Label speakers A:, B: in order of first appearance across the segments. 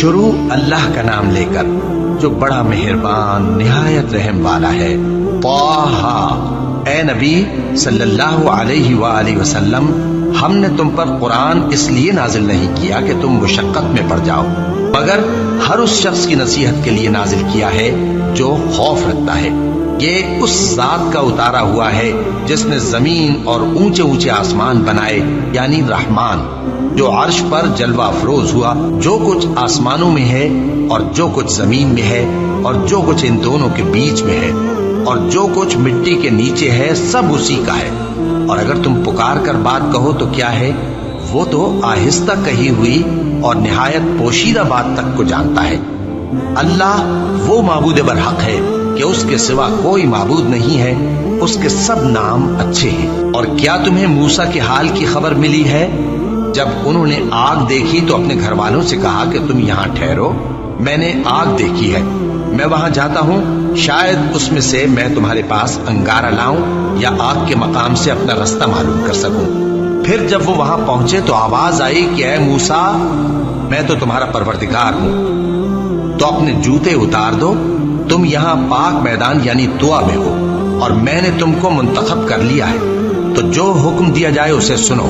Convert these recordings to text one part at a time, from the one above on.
A: شروع اللہ کا نام لے کر جو بڑا مہربان نہایت رحم والا ہے۔ طٰہٰ، اے نبی صلی اللہ علیہ وآلہ وسلم، ہم نے تم پر قرآن اس لیے نازل نہیں کیا کہ تم مشقت میں پڑ جاؤ، مگر ہر اس شخص کی نصیحت کے لیے نازل کیا ہے جو خوف رکھتا ہے۔ یہ اس ذات کا اتارا ہوا ہے جس نے زمین اور اونچے اونچے آسمان بنائے، یعنی رحمان، جو عرش پر جلوہ افروز ہوا۔ جو کچھ آسمانوں میں ہے اور جو کچھ زمین میں ہے اور جو کچھ ان دونوں کے بیچ میں ہے اور جو کچھ مٹی کے نیچے ہے، سب اسی کا ہے۔ اور اگر تم پکار کر بات کہو تو کیا ہے، وہ تو آہستہ کہی ہوئی اور نہایت پوشیدہ بات تک کو جانتا ہے۔ اللہ وہ معبود برحق ہے کہ اس کے سوا کوئی معبود نہیں ہے، اس کے سب نام اچھے ہیں۔ اور کیا تمہیں موسیٰ کے حال کی خبر ملی ہے؟ جب انہوں نے آگ دیکھی تو اپنے گھر والوں سے کہا کہ تم یہاں ٹھہرو، میں نے آگ دیکھی ہے، میں وہاں جاتا ہوں، شاید اس میں سے میں تمہارے پاس انگارہ لاؤں یا آگ کے مقام سے اپنا رستہ معلوم کر سکوں۔ پھر جب وہ وہاں پہنچے تو آواز آئی کہ اے موسیٰ، میں تو تمہارا پروردگار ہوں، تو اپنے جوتے اتار دو، تم یہاں پاک میدان یعنی طویٰ میں ہو، اور میں نے تم کو منتخب کر لیا ہے، تو جو حکم دیا جائے اسے سنو۔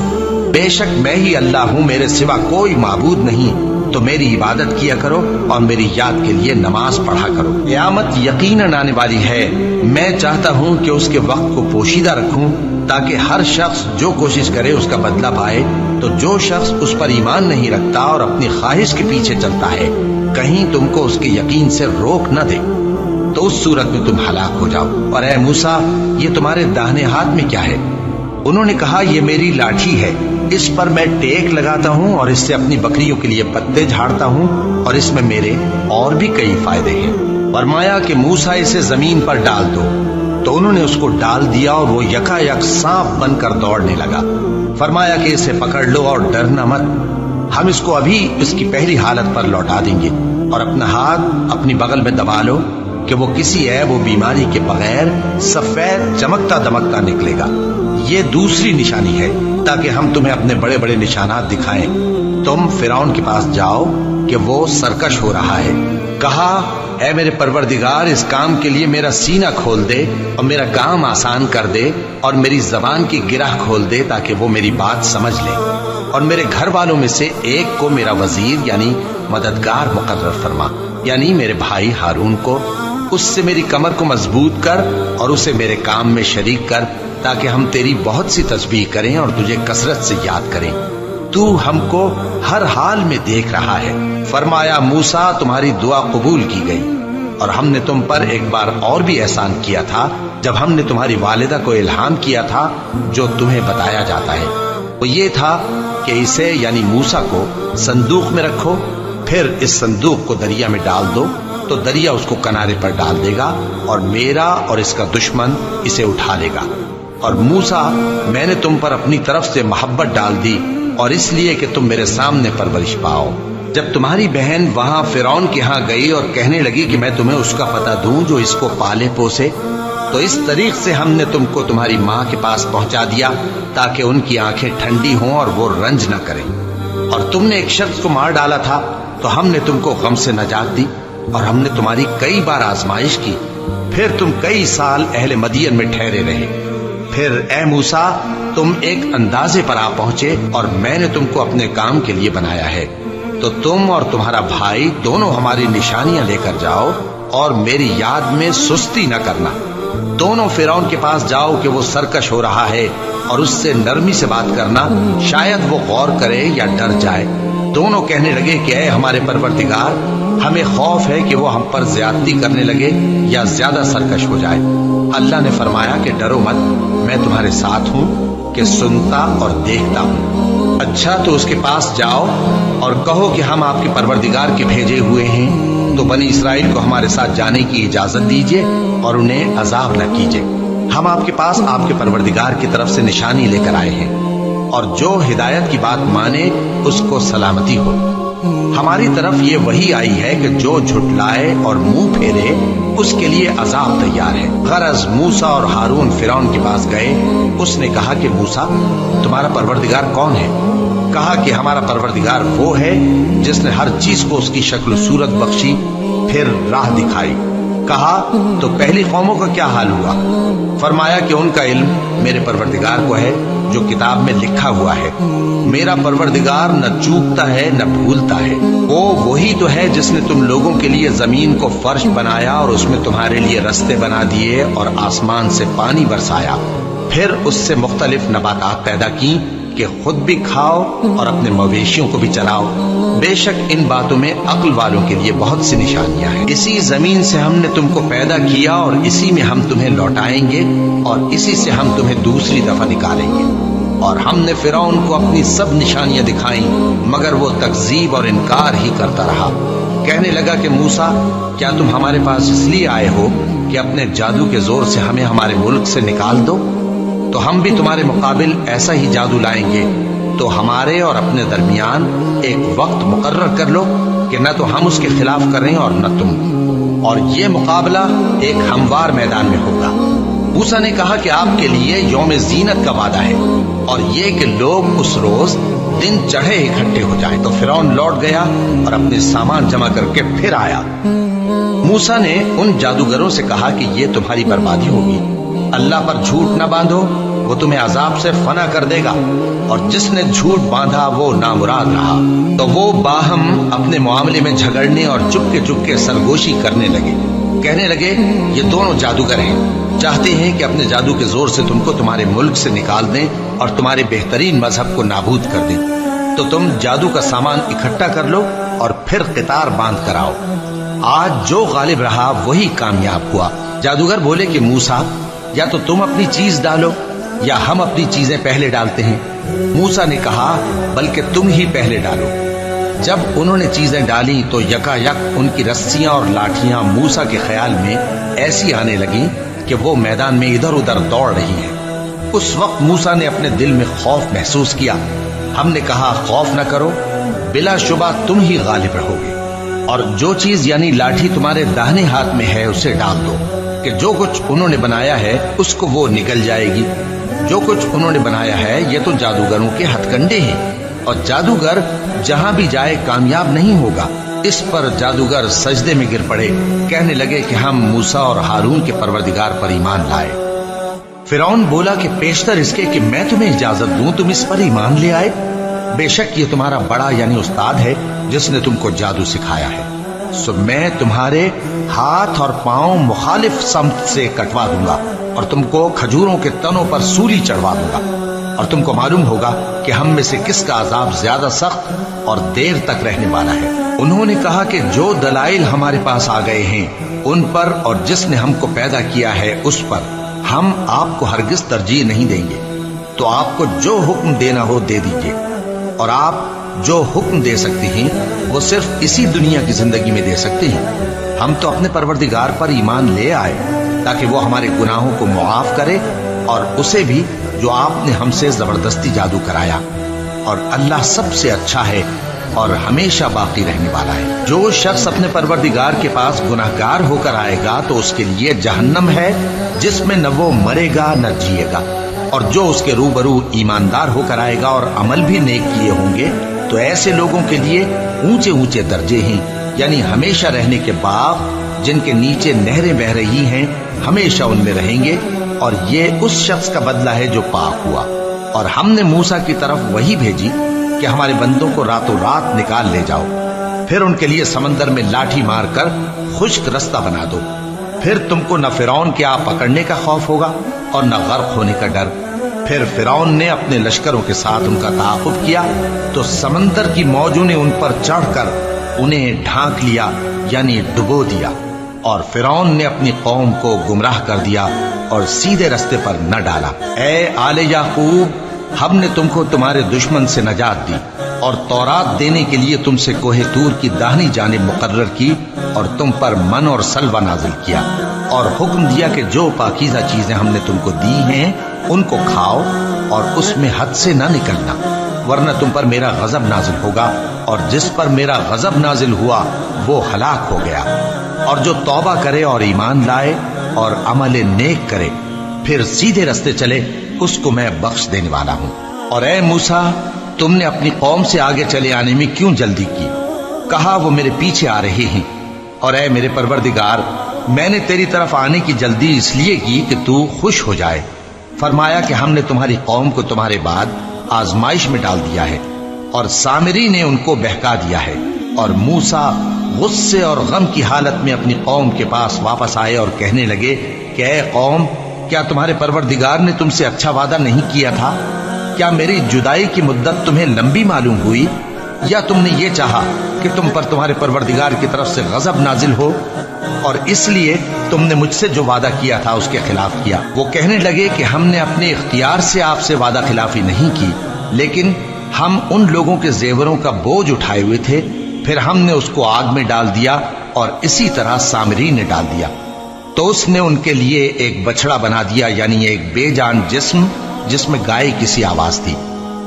A: بے شک میں ہی اللہ ہوں، میرے سوا کوئی معبود نہیں، تو میری عبادت کیا کرو اور میری یاد کے لیے نماز پڑھا کرو۔ قیامت یقیناً آنے والی ہے، میں چاہتا ہوں کہ اس کے وقت کو پوشیدہ رکھوں تاکہ ہر شخص جو کوشش کرے اس کا بدلہ پائے۔ تو جو شخص اس پر ایمان نہیں رکھتا اور اپنی خواہش کے پیچھے چلتا ہے، کہیں تم کو اس کے یقین سے روک نہ دے، تو اس صورت میں تم ہلاک ہو جاؤ۔ اور اے موسیٰ، یہ تمہارے داہنے ہاتھ میں کیا ہے؟ انہوں نے کہا، یہ میری لاٹھی ہے، اس پر میں ٹیک لگاتا ہوں اور اس سے اپنی بکریوں کے لیے پتے جھاڑتا ہوں، اور اس میں میرے اور بھی کئی فائدے ہیں۔ فرمایا کہ موسیٰ اسے زمین پر ڈال دو، تو انہوں نے اس کو ڈال دیا اور وہ یکا یک سانپ بن کر دوڑنے لگا۔ فرمایا کہ اسے پکڑ لو اور ڈرنا مت، ہم اس کو ابھی اس کی پہلی حالت پر لوٹا دیں گے، اور اپنا ہاتھ اپنی بغل میں دبا لو کہ وہ کسی عیب و بیماری کے بغیر سفید چمکتا دمکتا نکلے گا۔ یہ دوسری نشانی ہے تاکہ ہم تمہیں اپنے بڑے بڑے نشانات دکھائیں۔ تم فرعون کے پاس جاؤ کہ وہ سرکش ہو رہا ہے۔ کہا، اے میرے پروردگار، اس کام کے لیے میرا سینہ کھول دے اور میرا کام آسان کر دے، اور میری زبان کی گرہ کھول دے تاکہ وہ میری بات سمجھ لے، اور میرے گھر والوں میں سے ایک کو میرا وزیر یعنی مددگار مقرر فرما، یعنی میرے بھائی ہارون کو۔ اس سے میری کمر کو مضبوط کر اور اسے میرے کام میں شریک کر، تاکہ ہم تیری بہت سی تسبیح کریں اور تجھے کثرت سے یاد کریں۔ تو ہم کو ہر حال میں دیکھ رہا ہے۔ فرمایا، موسیٰ، تمہاری دعا قبول کی گئی، اور ہم نے تم پر ایک بار اور بھی احسان کیا تھا جب ہم نے تمہاری والدہ کو الہام کیا تھا جو تمہیں بتایا جاتا ہے۔ وہ یہ تھا کہ اسے یعنی موسیٰ کو صندوق میں رکھو، پھر اس صندوق کو دریا میں ڈال دو، تو دریا اس کو کنارے پر ڈال دے گا، اور میرا اور اس کا دشمن اسے اٹھا لے گا۔ اور موسیٰ، میں نے تم پر اپنی طرف سے محبت ڈال دی، اور اس لیے کہ تم میرے سامنے پرورش پاؤ۔ جب تمہاری بہن وہاں فرعون کے ہاں گئی اور کہنے لگی کہ میں تمہیں اس کا پتہ دوں جو اس کو پالے پوسے، تو اس طریق سے ہم نے تم کو تمہاری ماں کے پاس پہنچا دیا تاکہ ان کی آنکھیں ٹھنڈی ہوں اور وہ رنج نہ کریں۔ اور تم نے ایک شخص کو مار ڈالا تھا تو ہم نے تم کو غم سے نجات دی، اور ہم نے تمہاری کئی بار آزمائش کی، پھر تم کئی سال اہل مدین میں ٹھہرے رہے۔ پھر اے موسیٰ، تم ایک اندازے پر آ پہنچے اور میں نے تم کو اپنے کام کے لیے بنایا ہے، تو تم اور تمہارا بھائی دونوں ہماری نشانیاں لے کر جاؤ اور میری یاد میں سستی نہ کرنا۔ دونوں فرعون کے پاس جاؤ کہ وہ سرکش ہو رہا ہے، اور اس سے نرمی سے بات کرنا، شاید وہ غور کرے یا ڈر جائے۔ دونوں کہنے لگے کہ اے ہمارے پروردگار، ہمیں خوف ہے کہ وہ ہم پر زیادتی کرنے لگے یا زیادہ سرکش ہو جائے۔ اللہ نے فرمایا کہ ڈرو مت، میں تمہارے ساتھ ہوں کہ سنتا اور دیکھتا ہوں۔ اچھا، تو اس کے پاس جاؤ اور کہو کہ ہم آپ کے پروردگار کے بھیجے ہوئے ہیں، تو بنی اسرائیل کو ہمارے ساتھ جانے کی اجازت دیجیے اور انہیں عذاب نہ کیجیے۔ ہم آپ کے پاس آپ کے پروردگار کی طرف سے نشانی لے کر آئے ہیں، اور جو ہدایت کی بات مانے اس کو سلامتی ہو۔ ہماری طرف یہ وحی آئی ہے کہ جو جھٹلائے اور منہ پھیرے اس کے لیے عذاب تیار ہے۔ غرض موسیٰ اور ہارون فرعون کے پاس گئے۔ اس نے کہا کہ موسیٰ، تمہارا پروردگار کون ہے؟ کہا کہ ہمارا پروردگار وہ ہے جس نے ہر چیز کو اس کی شکل و صورت بخشی، پھر راہ دکھائی۔ کہا تو پہلی قوموں کا کیا حال ہوا؟ فرمایا کہ ان کا علم میرے پروردگار کو ہے جو کتاب میں لکھا ہوا ہے۔ میرا پروردگار نہ چوکتا ہے نہ بھولتا ہے۔ وہ وہی تو ہے جس نے تم لوگوں کے لیے زمین کو فرش بنایا اور اس میں تمہارے لیے رستے بنا دیے اور آسمان سے پانی برسایا، پھر اس سے مختلف نباتات پیدا کی کہ خود بھی کھاؤ اور اپنے مویشیوں کو بھی چلاؤ۔ بے شک ان باتوں میں عقل والوں کے لیے بہت سی نشانیاں ہیں۔ اسی زمین سے ہم نے تم کو پیدا کیا اور اسی میں ہم تمہیں لوٹائیں گے اور اسی سے ہم تمہیں دوسری دفعہ نکالیں گے۔ اور ہم نے فرعون کو اپنی سب نشانیاں دکھائیں مگر وہ تکذیب اور انکار ہی کرتا رہا۔ کہنے لگا کہ موسیٰ، کیا تم ہمارے پاس اس لیے آئے ہو کہ اپنے جادو کے زور سے ہمیں ہمارے ملک سے نکال دو؟ تو ہم بھی تمہارے مقابل ایسا ہی جادو لائیں گے، تو ہمارے اور اپنے درمیان ایک وقت مقرر کر لو کہ نہ تو ہم اس کے خلاف کریں اور نہ تم، اور یہ مقابلہ ایک ہموار میدان میں ہوگا۔ موسیٰ نے کہا کہ آپ کے لیے یوم زینت کا وعدہ ہے اور یہ کہ لوگ اس روز دن چڑھے اکٹھے ہو جائیں۔ تو فرعون لوٹ گیا اور اپنے سامان جمع کر کے پھر آیا۔ موسیٰ نے ان جادوگروں سے کہا کہ یہ تمہاری بربادی ہوگی، اللہ پر جھوٹ نہ باندھو، وہ تمہیں عذاب سے فنا کر دے گا، اور جس نے جھوٹ باندھا وہ نامراد رہا۔ تو وہ باہم اپنے معاملے میں جھگڑنے اور چپکے سرگوشی کرنے لگے۔ کہنے لگے یہ دونوں جادوگر ہیں، چاہتے ہیں کہ اپنے جادو کے زور سے تم کو تمہارے ملک سے نکال دیں اور تمہارے بہترین مذہب کو نابود کر دیں۔ تو تم جادو کا سامان اکٹھا کر لو اور پھر قطار باندھ کر آؤ۔ آج جو غالب رہا وہی کامیاب ہوا۔ جادوگر بولے کہ موسیٰ، یا تو تم اپنی چیز ڈالو یا ہم اپنی چیزیں پہلے ڈالتے ہیں۔ موسیٰ نے کہا بلکہ تم ہی پہلے ڈالو۔ جب انہوں نے چیزیں ڈالی تو یکا یک ان کی رسیاں اور لاٹھیاں موسیٰ کے خیال میں ایسی آنے لگیں کہ وہ میدان میں ادھر ادھر دوڑ رہی ہیں۔ اس وقت موسیٰ نے اپنے دل میں خوف محسوس کیا۔ ہم نے کہا خوف نہ کرو، بلا شبہ تم ہی غالب رہو گے، اور جو چیز یعنی لاٹھی تمہارے داہنے ہاتھ میں ہے اسے ڈال دو کہ جو کچھ انہوں نے بنایا ہے اس کو وہ نگل جائے گی۔ جو کچھ انہوں نے بنایا ہے یہ تو جادوگروں کے ہتھ کنڈے ہیں، اور جادوگر جہاں بھی جائے کامیاب نہیں ہوگا۔ اس پر جادوگر سجدے میں گر پڑے، کہنے لگے کہ ہم موسیٰ اور ہارون کے پروردگار پر ایمان لائے۔ فرعون بولا کہ پیشتر اس کے کہ میں تمہیں اجازت دوں تم اس پر ایمان لے آئے؟ بے شک یہ تمہارا بڑا یعنی استاد ہے جس نے تم کو جادو سکھایا ہے۔ سو میں تمہارے ہاتھ اور پاؤں مخالف سمت سے کٹوا دوں گا اور تم کو کھجوروں کے تنوں پر سولی چڑھوا دوں گا، اور تم کو معلوم ہوگا کہ ہم میں سے کس کا عذاب زیادہ سخت اور دیر تک رہنے والا ہے۔ انہوں نے کہا کہ جو دلائل ہمارے پاس آ گئے ہیں ان پر اور جس نے ہم کو پیدا کیا ہے اس پر ہم آپ کو ہرگز ترجیح نہیں دیں گے، تو آپ کو جو حکم دینا ہو دے دیجیے، اور آپ جو حکم دے سکتے ہیں وہ صرف اسی دنیا کی زندگی میں دے سکتے ہیں۔ ہم تو اپنے پروردگار پر ایمان لے آئے تاکہ وہ ہمارے گناہوں کو معاف کرے، اور اسے بھی جو آپ نے ہم سے زبردستی جادو کرایا، اور اللہ سب سے اچھا ہے اور ہمیشہ باقی رہنے والا ہے۔ جو شخص اپنے پروردگار کے پاس گناہگار ہو کر آئے گا تو اس کے لیے جہنم ہے جس میں نہ وہ مرے گا نہ جیے گا، اور جو اس کے روبرو ایماندار ہو کر آئے گا اور عمل بھی نیک کیے ہوں گے تو ایسے لوگوں کے لیے اونچے اونچے درجے ہیں، یعنی ہمیشہ رہنے کے باغ جن کے نیچے نہریں بہ رہی ہیں، ہمیشہ ان میں رہیں گے، اور یہ اس شخص کا بدلہ ہے جو پاک ہوا۔ اور ہم نے موسیٰ کی طرف وہی بھیجی کہ ہمارے بندوں کو راتوں رات نکال لے جاؤ، پھر ان کے لیے سمندر میں لاٹھی مار کر خشک رستہ بنا دو، پھر تم کو نہ فرعون کے آ پکڑنے کا خوف ہوگا اور نہ غرق ہونے کا ڈر۔ پھر فرعون نے اپنے لشکروں کے ساتھ ان کا تعاقب کیا تو سمندر کی موجوں نے ان پر چڑھ کر انہیں ڈھانک لیا یعنی ڈبو دیا، اور فرعون نے اپنی قوم کو گمراہ کر دیا اور سیدھے رستے پر نہ ڈالا۔ اے آل یعقوب، ہم نے تم کو تمہارے دشمن سے نجات دی اور تورات دینے کے لیے تم سے کوہ طور کی داہنی جانب مقرر کی، اور تم پر من اور سلوہ نازل کیا، اور حکم دیا کہ جو پاکیزہ چیزیں ہم نے تم کو دی ہیں ان کو کھاؤ اور اس میں حد سے نہ نکلنا، ورنہ تم پر میرا غضب نازل ہوگا، اور جس پر میرا غضب نازل ہوا وہ ہلاک ہو گیا۔ اور جو توبہ کرے اور ایمان لائے اور عمل نیک کرے پھر سیدھے رستے چلے اس کو میں بخش دینے والا ہوں۔ اور اے موسیٰ، تم نے اپنی قوم سے آگے چلے آنے میں کیوں جلدی کی؟ کہا وہ میرے پیچھے آ رہے ہیں، اور اے میرے پروردگار میں نے تیری طرف آنے کی جلدی اس لیے کی کہ تو خوش ہو جائے۔ فرمایا کہ ہم نے تمہاری قوم کو تمہارے بعد آزمائش میں ڈال دیا ہے، اور سامری نے ان کو بہکا دیا ہے۔ اور موسیٰ غصے اور غم کی حالت میں اپنی قوم کے پاس واپس آئے اور کہنے لگے کہ اے قوم، کیا تمہارے پروردگار نے تم سے اچھا وعدہ نہیں کیا تھا؟ کیا میری جدائی کی مدت تمہیں لمبی معلوم ہوئی، یا تم نے یہ چاہا کہ تم پر تمہارے پروردگار کی طرف سے غضب نازل ہو، اور اس لیے تم نے مجھ سے جو وعدہ کیا تھا اس کے خلاف کیا؟ وہ کہنے لگے کہ ہم نے اپنے اختیار سے آپ سے وعدہ خلافی نہیں کی، لیکن ہم ان لوگوں کے زیوروں کا بوجھ اٹھائے ہوئے تھے، پھر ہم نے اس کو آگ میں ڈال دیا، اور اسی طرح سامری نے ڈال دیا۔ تو اس نے ان کے لیے ایک بچڑا بنا دیا، یعنی ایک بے جان جسم جس میں گائے کسی آواز تھی۔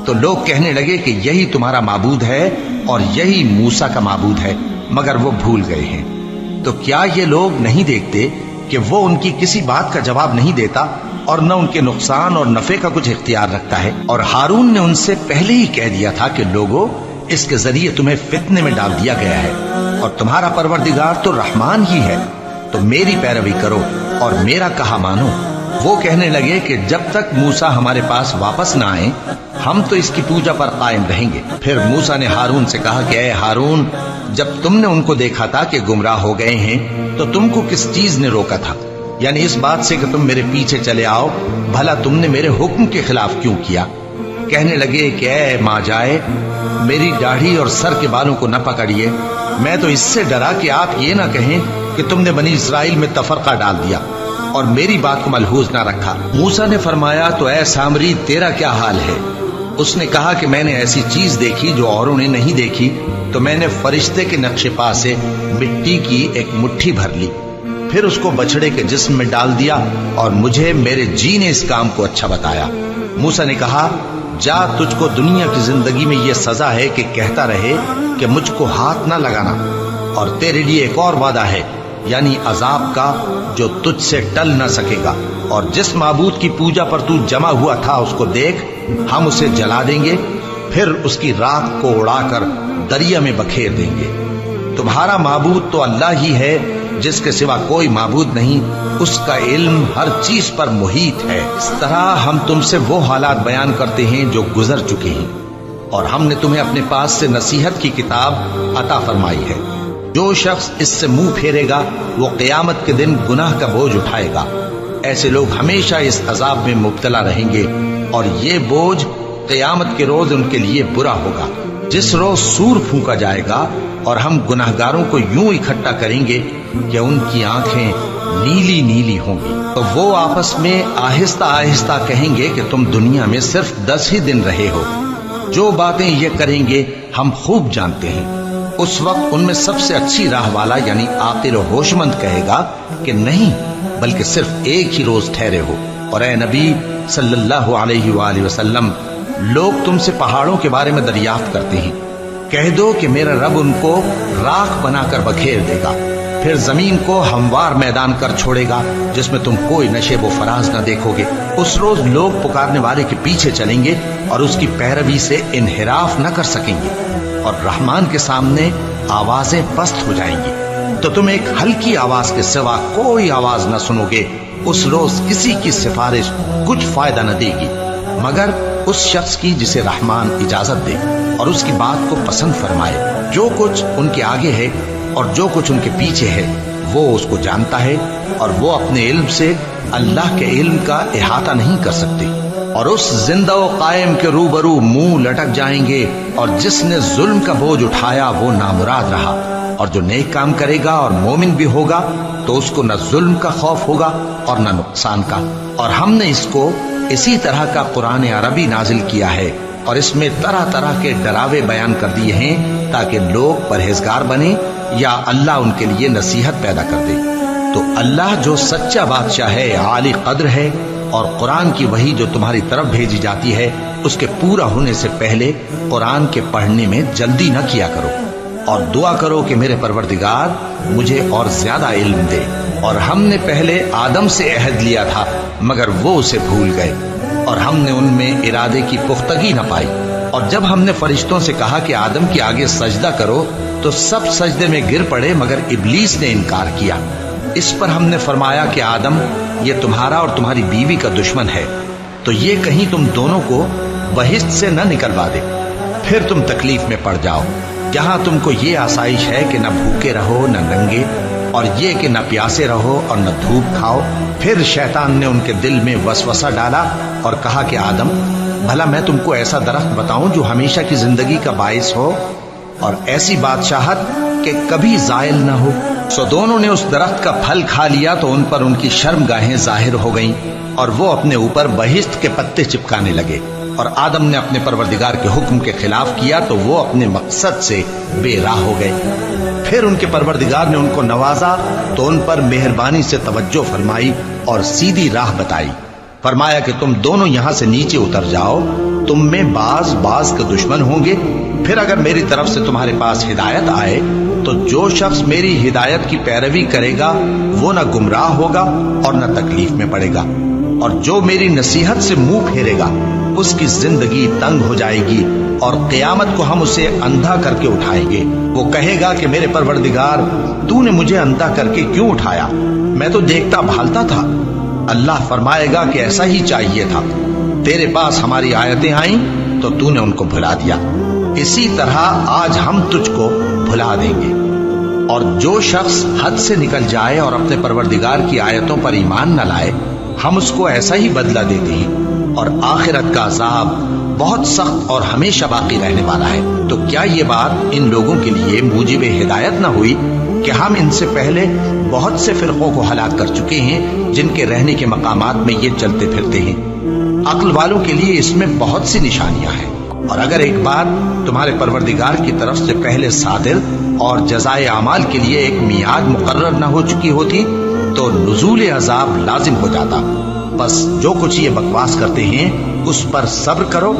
A: تو لوگ کہنے لگے کہ یہی تمہارا معبود ہے اور یہی موسیٰ کا معبود ہے، مگر وہ بھول گئے ہیں۔ تو کیا یہ لوگ نہیں دیکھتے کہ وہ ان کی کسی بات کا جواب نہیں دیتا، اور نہ ان کے نقصان اور نفع کا کچھ اختیار رکھتا ہے؟ اور ہارون نے ان سے پہلے ہی کہہ دیا تھا کہ لوگوں، اس کے ذریعے تمہیں فتنے میں ڈال دیا گیا ہے، اور تمہارا پروردگار تو رحمان ہی ہے، تو میری پیروی کرو اور میرا کہا مانو۔ وہ کہنے لگے کہ جب تک موسیٰ ہمارے پاس واپس نہ آئیں ہم تو اس کی پوجا پر قائم رہیں گے۔ پھر موسیٰ نے ہارون سے کہا کہ اے ہارون، جب تم نے ان کو دیکھا تھا کہ گمراہ ہو گئے ہیں تو تم کو کس چیز نے روکا تھا؟ یعنی اس بات سے کہ تم میرے پیچھے چلے آؤ، بھلا تم نے میرے حکم کے خلاف کیوں کیا؟ کہنے لگے کہ اے ماں جائے، میری داڑھی اور سر کے بالوں کو نہ پکڑیے، میں تو اس سے ڈرا کہ آپ یہ نہ کہیں کہ تم نے بنی اسرائیل میں تفرقہ ڈال دیا اور میری بات کو ملحوظ نہ رکھا۔ موسیٰ نے فرمایا تو اے سامری تیرا کیا حال ہے؟ اس نے کہا کہ میں نے ایسی چیز دیکھی جو اوروں نے نہیں دیکھی، تو میں نے فرشتے کے نقش پا سے مٹی کی ایک مٹھی بھر لی، پھر اس کو بچڑے کے جسم میں ڈال دیا، اور مجھے میرے جی نے اس کام کو اچھا بتایا۔ موسیٰ نے کہا جا، تجھ کو دنیا کی زندگی میں یہ سزا ہے کہ کہتا رہے کہ مجھ کو ہاتھ نہ لگانا، اور تیرے لیے ایک اور وعدہ ہے، یعنی عذاب کا جو تجھ سے ٹل نہ سکے گا، اور جس معبود کی پوجا پر تو جمع ہوا تھا اس کو دیکھ، ہم اسے جلا دیں گے، پھر اس کی راکھ کو اڑا کر دریا میں بکھیر دیں گے۔ تمہارا معبود تو اللہ ہی ہے، جس کے سوا کوئی معبود نہیں، اس کا علم ہر چیز پر محیط ہے۔ اس طرح ہم تم سے وہ حالات بیان کرتے ہیں جو گزر چکے ہیں، اور ہم نے تمہیں اپنے پاس سے نصیحت کی کتاب عطا فرمائی ہے۔ جو شخص اس سے منہ پھیرے گا وہ قیامت کے دن گناہ کا بوجھ اٹھائے گا۔ ایسے لوگ ہمیشہ اس عذاب میں مبتلا رہیں گے، اور یہ بوجھ قیامت کے روز ان کے لیے برا ہوگا، جس روز سور پھونکا جائے گا، اور ہم گناہگاروں کو یوں اکٹھا کریں گے کہ ان کی آنکھیں نیلی نیلی ہوں گی۔ تو وہ آپس میں آہستہ آہستہ کہیں گے کہ تم دنیا میں صرف 10 ہی دن رہے ہو، جو باتیں یہ کریں گے ہم خوب جانتے ہیں۔ اس وقت ان میں سب سے اچھی راہ والا یعنی عاقل و ہوش مند کہے گا کہ نہیں، بلکہ صرف ایک ہی روز ٹھہرے ہو۔ اور اے نبی صلی اللہ علیہ وآلہ وسلم، لوگ تم سے پہاڑوں کے بارے میں دریافت کرتے ہیں، کہہ دو کہ میرا رب ان کو راکھ بنا کر بکھیر دے گا، پھر زمین کو ہموار میدان کر چھوڑے گا جس میں تم کوئی نشیب و فراز نہ دیکھو گے۔ اس روز لوگ پکارنے والے کے پیچھے چلیں گے اور اس کی پیروی سے انحراف نہ کر سکیں گے، اور رحمان کے سامنے آوازیں پست ہو جائیں گی، تو تم ایک ہلکی آواز کے سوا کوئی آواز نہ سنو گے۔ اس روز کسی کی سفارش کچھ فائدہ نہ دے گی مگر اس شخص کی جسے رحمان اجازت دے اور اس کی بات کو پسند فرمائے۔ جو کچھ ان کے آگے ہے اور جو کچھ ان کے پیچھے ہے وہ اس کو جانتا ہے، اور وہ اپنے علم سے اللہ کے علم کا احاطہ نہیں کر سکتے۔ اور اس زندہ و قائم کے روبرو منہ لٹک جائیں گے، اور جس نے ظلم کا بوجھ اٹھایا وہ نامراد رہا، اور جو نیک کام کرے گا اور مومن بھی ہوگا تو اس کو نہ ظلم کا خوف ہوگا اور نہ نقصان کا۔ اور ہم نے اس کو اسی طرح کا قرآن عربی نازل کیا ہے، اور اس میں طرح طرح کے ڈراوے بیان کر دیے ہیں تاکہ لوگ پرہیزگار بنیں یا اللہ ان کے لیے نصیحت پیدا کر دے۔ تو اللہ جو سچا بادشاہ ہے، عالی قدر ہے، اور قرآن کی وحی جو تمہاری طرف بھیجی جاتی ہے اس کے پورا ہونے سے پہلے قرآن کے پڑھنے میں جلدی نہ کیا کرو، اور دعا کرو کہ میرے پروردگار مجھے اور زیادہ علم دے۔ اور ہم نے پہلے آدم سے عہد لیا تھا مگر وہ اسے بھول گئے، اور ہم نے ان میں ارادے کی پختگی نہ پائی، اور جب ہم نے فرشتوں سے کہا کہ آدم کے آگے سجدہ کرو تو سب سجدے میں گر پڑے مگر ابلیس نے انکار کیا۔ اس پر ہم نے فرمایا کہ آدم، یہ تمہارا اور تمہاری بیوی کا دشمن ہے، تو یہ کہیں تم دونوں کو بہشت سے نہ نکلوا دے، پھر تم تکلیف میں پڑ جاؤ۔ یہاں تم کو یہ آسائش ہے کہ نہ بھوکے رہو نہ ننگے، اور یہ کہ نہ پیاسے رہو اور نہ دھوپ کھاؤ۔ پھر شیطان نے ان کے دل میں وسوسہ ڈالا اور کہا کہ آدم، بھلا میں تم کو ایسا درخت بتاؤں جو ہمیشہ کی زندگی کا باعث ہو اور ایسی بادشاہت کہ کبھی زائل نہ ہو؟ سو دونوں نے اس درخت کا پھل کھا لیا تو ان پر ان کی شرم گاہیں ظاہر ہو گئیں اور وہ اپنے اوپر بہشت کے پتے چپکانے لگے، اور آدم نے اپنے پروردگار کے حکم کے خلاف کیا تو وہ اپنے مقصد سے بے راہ ہو گئے۔ پھر ان کے پروردگار نے ان کو نوازا تو ان پر مہربانی سے توجہ فرمائی اور سیدھی راہ بتائی۔ فرمایا کہ تم دونوں یہاں سے نیچے اتر جاؤ، تم میں بعض کے دشمن ہوں گے، پھر اگر میری طرف سے تمہارے پاس ہدایت آئے تو جو شخص میری ہدایت کی پیروی کرے گا وہ نہ گمراہ ہوگا اور نہ تکلیف میں پڑے گا، اور جو میری نصیحت سے منہ پھیرے گا اس کی زندگی تنگ ہو جائے گی، اور قیامت کو ہم اسے اندھا کر کے اٹھائیں گے۔ وہ کہے گا کہ میرے پروردگار، تو نے مجھے اندھا کر کے کیوں اٹھایا؟ میں تو دیکھتا بھالتا تھا۔ اللہ فرمائے گا کہ ایسا ہی چاہیے تھا، تیرے پاس ہماری آیتیں آئیں تو تو نے ان کو بھلا دیا، اسی طرح آج ہم تجھ کو بھلا دیں گے۔ اور جو شخص حد سے نکل جائے اور اپنے پروردگار کی آیتوں پر ایمان نہ لائے، ہم اس کو ایسا ہی بدلہ دیتے ہیں، اور آخرت کا عذاب بہت سخت اور ہمیشہ باقی رہنے والا ہے۔ تو کیا یہ بات ان لوگوں کے لیے موجب ہدایت نہ ہوئی کہ ہم ان سے پہلے بہت سے فرقوں کو ہلاک کر چکے ہیں جن کے رہنے کے مقامات میں یہ چلتے پھرتے ہیں؟ عقل والوں کے لیے اس میں بہت سی نشانیاں ہیں، اور اگر ایک بات تمہارے پروردگار کی طرف سے پہلے صادر اور جزائے اعمال کے لیے ایک میعاد مقرر نہ ہو چکی ہوتی تو نزول عذاب لازم ہو جاتا۔ بس جو کچھ یہ بکواس کرتے ہیں اس پر صبر کرو،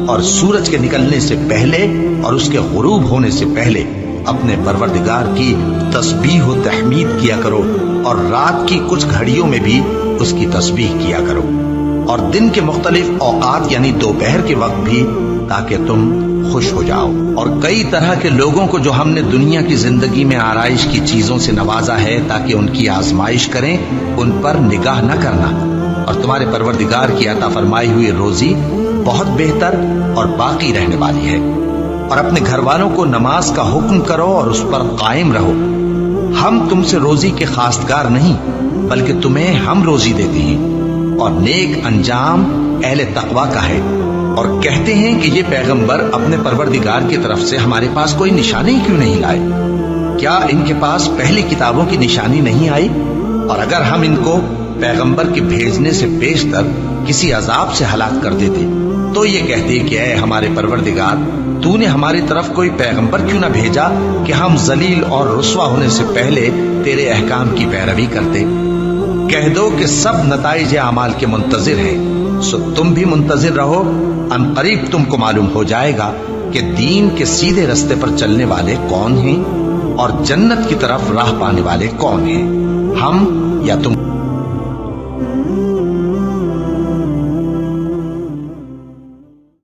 A: اور سورج کے نکلنے سے پہلے اور اس کے غروب ہونے سے پہلے اپنے پروردگار کی تسبیح و تحمید کیا کرو، اور رات کی کچھ گھڑیوں میں بھی اس کی تسبیح کیا کرو، اور دن کے مختلف اوقات یعنی دوپہر کے وقت بھی، تاکہ تم خوش ہو جاؤ۔ اور کئی طرح کے لوگوں کو جو ہم نے دنیا کی زندگی میں آرائش کی چیزوں سے نوازا ہے تاکہ ان کی آزمائش کریں، ان پر نگاہ نہ کرنا، اور تمہارے پروردگار کی عطا فرمائی ہوئی روزی بہت بہتر اور باقی رہنے والی ہے۔ اور اپنے گھر والوں کو نماز کا حکم کرو اور اس پر قائم رہو۔ ہم تم سے روزی کے خواستگار نہیں بلکہ تمہیں ہم روزی دیتے ہیں، اور نیک انجام اہل تقوی کا ہے۔ اور کہتے ہیں کہ یہ پیغمبر اپنے پروردگار کی طرف سے ہمارے پاس کوئی نشانی کیوں نہیں لائے؟ کیا ان کے پاس پہلی کتابوں کی نشانی نہیں آئی؟ اور اگر ہم ان کو پیغمبر کے بھیجنے سے بیشتر کسی عذاب سے ہلاک کر دیتے تو یہ کہتے کہ اے ہمارے پروردگار، تو نے ہماری طرف کوئی پیغمبر کیوں نہ بھیجا کہ ہم ذلیل اور رسوا ہونے سے پہلے تیرے احکام کی پیروی کرتے۔ کہہ دو کہ سب نتائج اعمال کے منتظر ہیں، سو تم بھی منتظر رہو، ان قریب تم کو معلوم ہو جائے گا کہ دین کے سیدھے رستے پر چلنے والے کون ہیں اور جنت کی طرف راہ پانے والے کون ہیں، ہم یا تم۔